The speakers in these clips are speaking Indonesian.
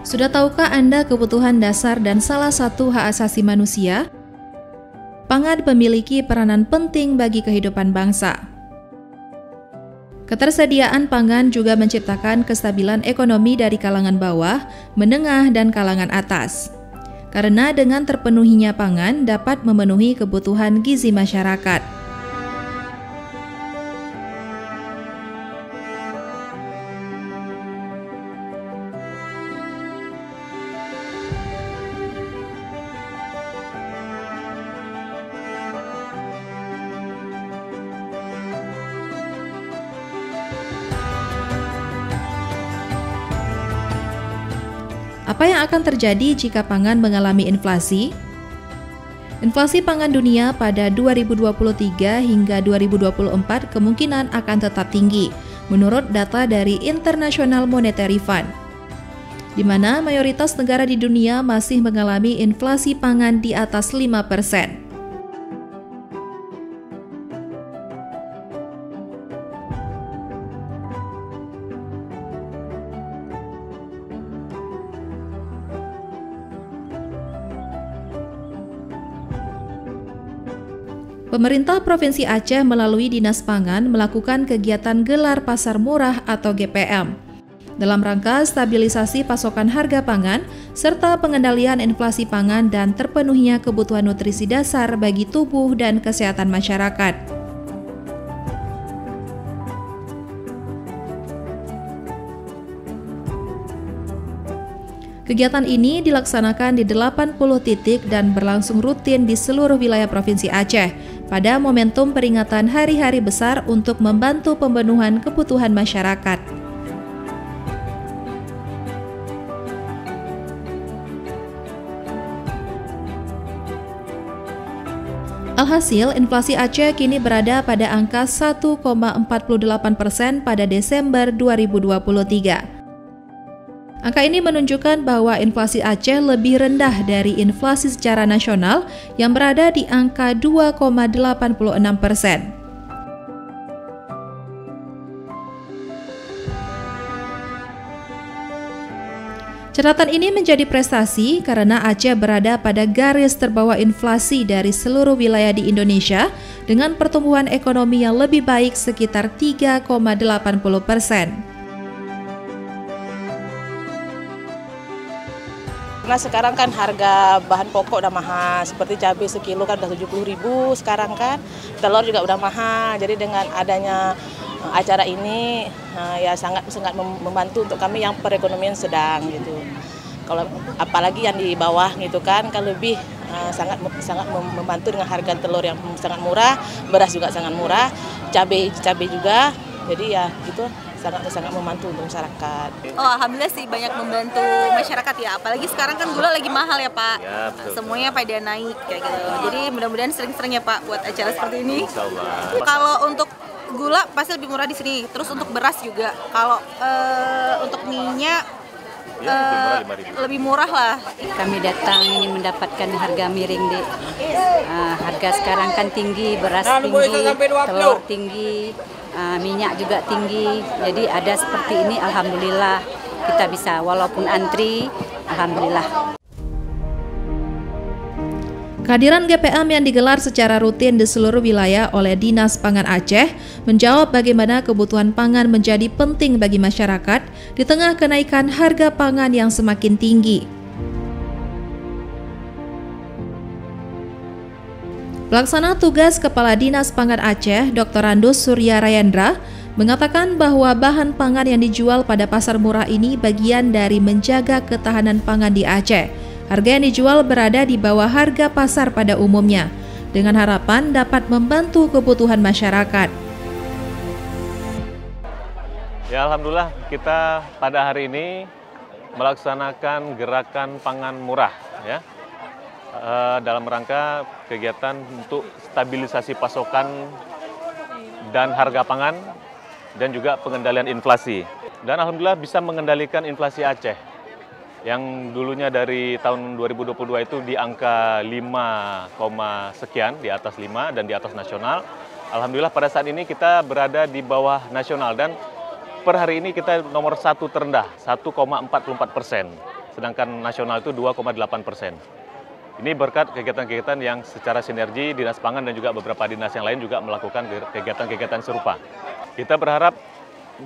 Sudah tahukah Anda kebutuhan dasar dan salah satu hak asasi manusia? Pangan memiliki peranan penting bagi kehidupan bangsa. Ketersediaan pangan juga menciptakan kestabilan ekonomi dari kalangan bawah, menengah, dan kalangan atas. Karena dengan terpenuhinya pangan dapat memenuhi kebutuhan gizi masyarakat. Apa yang akan terjadi jika pangan mengalami inflasi? Inflasi pangan dunia pada 2023 hingga 2024 kemungkinan akan tetap tinggi, menurut data dari International Monetary Fund, di mana mayoritas negara di dunia masih mengalami inflasi pangan di atas 5%. Pemerintah Provinsi Aceh melalui Dinas Pangan melakukan kegiatan gelar pasar murah atau GPM dalam rangka stabilisasi pasokan harga pangan serta pengendalian inflasi pangan dan terpenuhinya kebutuhan nutrisi dasar bagi tubuh dan kesehatan masyarakat. Kegiatan ini dilaksanakan di 80 titik dan berlangsung rutin di seluruh wilayah Provinsi Aceh pada momentum peringatan hari-hari besar untuk membantu pemenuhan kebutuhan masyarakat. Alhasil, inflasi Aceh kini berada pada angka 1,48% pada Desember 2023. Angka ini menunjukkan bahwa inflasi Aceh lebih rendah dari inflasi secara nasional yang berada di angka 2,86%. Catatan ini menjadi prestasi karena Aceh berada pada garis terbawah inflasi dari seluruh wilayah di Indonesia dengan pertumbuhan ekonomi yang lebih baik sekitar 3,80%. Karena sekarang kan harga bahan pokok udah mahal, seperti cabai sekilo kan udah 70.000 sekarang kan, telur juga udah mahal. Jadi dengan adanya acara ini ya sangat membantu untuk kami yang perekonomian sedang gitu. Kalau apalagi yang di bawah gitu kan lebih sangat membantu dengan harga telur yang sangat murah, beras juga sangat murah, cabai juga. Jadi ya gitu. Sangat membantu untuk masyarakat. Oh, alhamdulillah sih banyak membantu masyarakat ya. Apalagi sekarang kan gula lagi mahal ya Pak. Ya, semuanya pada naik kayak gitu. Jadi mudah-mudahan sering-sering ya Pak buat acara seperti ini. Kalau untuk gula pasti lebih murah di sini. Terus untuk beras juga. Kalau untuk minyak lebih murah lah. Kami datang ini mendapatkan harga miring dek. Harga sekarang kan tinggi, beras tinggi, telur tinggi. Minyak juga tinggi, jadi ada seperti ini alhamdulillah kita bisa walaupun antri, alhamdulillah. Kehadiran GPM yang digelar secara rutin di seluruh wilayah oleh Dinas Pangan Aceh menjawab bagaimana kebutuhan pangan menjadi penting bagi masyarakat di tengah kenaikan harga pangan yang semakin tinggi. Pelaksana tugas Kepala Dinas Pangan Aceh, Dr. Randus Surya Rayendra, mengatakan bahwa bahan pangan yang dijual pada pasar murah ini bagian dari menjaga ketahanan pangan di Aceh. Harga yang dijual berada di bawah harga pasar pada umumnya, dengan harapan dapat membantu kebutuhan masyarakat. Ya, alhamdulillah kita pada hari ini melaksanakan gerakan pangan murah ya. Dalam rangka kegiatan untuk stabilisasi pasokan dan harga pangan dan juga pengendalian inflasi. Dan alhamdulillah bisa mengendalikan inflasi Aceh yang dulunya dari tahun 2022 itu di angka 5, sekian, di atas 5 dan di atas nasional. Alhamdulillah pada saat ini kita berada di bawah nasional dan per hari ini kita nomor 1 terendah, 1,44%. sedangkan nasional itu 2,8%. Ini berkat kegiatan-kegiatan yang secara sinergi Dinas Pangan dan juga beberapa dinas yang lain juga melakukan kegiatan-kegiatan serupa. Kita berharap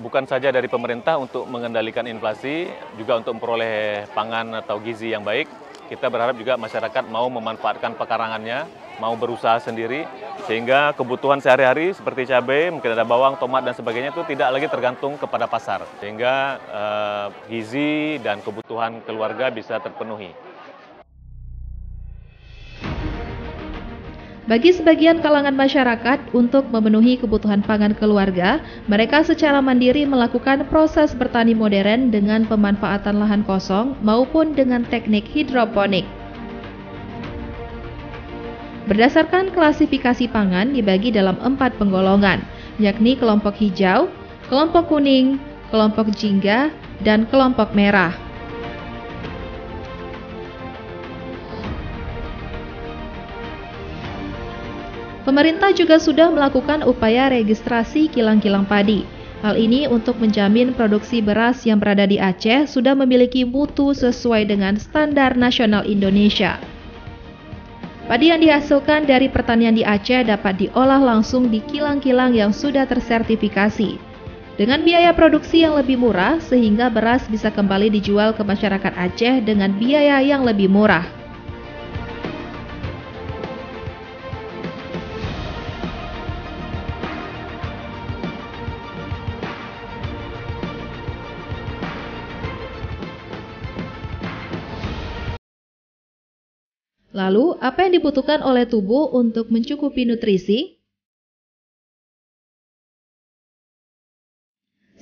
bukan saja dari pemerintah untuk mengendalikan inflasi, juga untuk memperoleh pangan atau gizi yang baik. Kita berharap juga masyarakat mau memanfaatkan pekarangannya, mau berusaha sendiri, sehingga kebutuhan sehari-hari seperti cabai, mungkin ada bawang, tomat, dan sebagainya itu tidak lagi tergantung kepada pasar. Sehingga gizi dan kebutuhan keluarga bisa terpenuhi. Bagi sebagian kalangan masyarakat, untuk memenuhi kebutuhan pangan keluarga, mereka secara mandiri melakukan proses bertani modern dengan pemanfaatan lahan kosong maupun dengan teknik hidroponik. Berdasarkan klasifikasi pangan dibagi dalam 4 penggolongan, yakni kelompok hijau, kelompok kuning, kelompok jingga, dan kelompok merah. Pemerintah juga sudah melakukan upaya registrasi kilang-kilang padi. Hal ini untuk menjamin produksi beras yang berada di Aceh sudah memiliki mutu sesuai dengan standar nasional Indonesia. Padi yang dihasilkan dari pertanian di Aceh dapat diolah langsung di kilang-kilang yang sudah tersertifikasi. Dengan biaya produksi yang lebih murah, sehingga beras bisa kembali dijual ke masyarakat Aceh dengan biaya yang lebih murah. Lalu, apa yang dibutuhkan oleh tubuh untuk mencukupi nutrisi?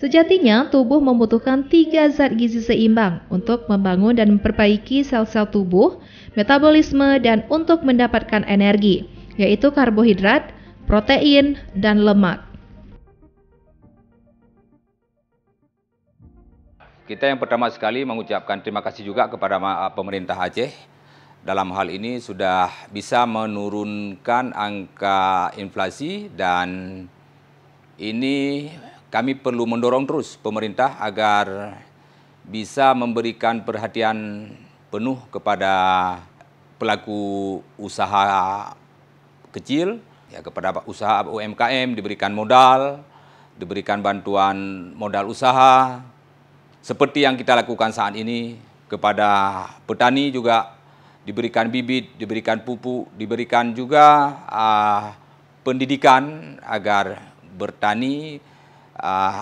Sejatinya, tubuh membutuhkan 3 zat gizi seimbang untuk membangun dan memperbaiki sel-sel tubuh, metabolisme, dan untuk mendapatkan energi, yaitu karbohidrat, protein, dan lemak. Kita yang pertama sekali mengucapkan terima kasih juga kepada pemerintah Aceh. Dalam hal ini sudah bisa menurunkan angka inflasi, dan ini kami perlu mendorong terus pemerintah agar bisa memberikan perhatian penuh kepada pelaku usaha kecil, ya, kepada usaha UMKM, diberikan modal, diberikan bantuan modal usaha, seperti yang kita lakukan saat ini. Kepada petani juga diberikan bibit, diberikan pupuk, diberikan juga pendidikan agar bertani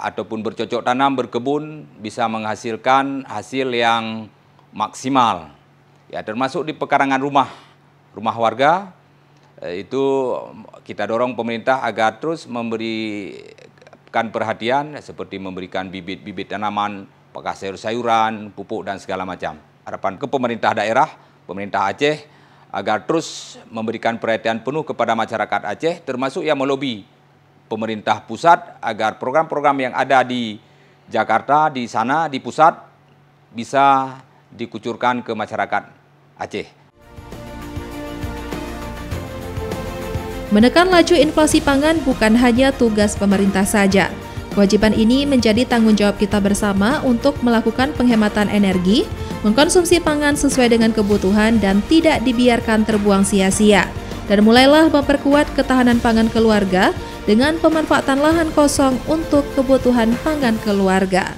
ataupun bercocok tanam, berkebun, bisa menghasilkan hasil yang maksimal. Ya, termasuk di pekarangan rumah warga, itu kita dorong pemerintah agar terus memberikan perhatian, seperti memberikan bibit-bibit tanaman, apakah sayur-sayuran, pupuk, dan segala macam. Harapan ke pemerintah daerah, pemerintah Aceh, agar terus memberikan perhatian penuh kepada masyarakat Aceh, termasuk yang melobi pemerintah pusat agar program-program yang ada di Jakarta, di sana, di pusat, bisa dikucurkan ke masyarakat Aceh. Menekan laju inflasi pangan bukan hanya tugas pemerintah saja. Kewajiban ini menjadi tanggung jawab kita bersama untuk melakukan penghematan energi, mengkonsumsi pangan sesuai dengan kebutuhan, dan tidak dibiarkan terbuang sia-sia. Dan mulailah memperkuat ketahanan pangan keluarga dengan pemanfaatan lahan kosong untuk kebutuhan pangan keluarga.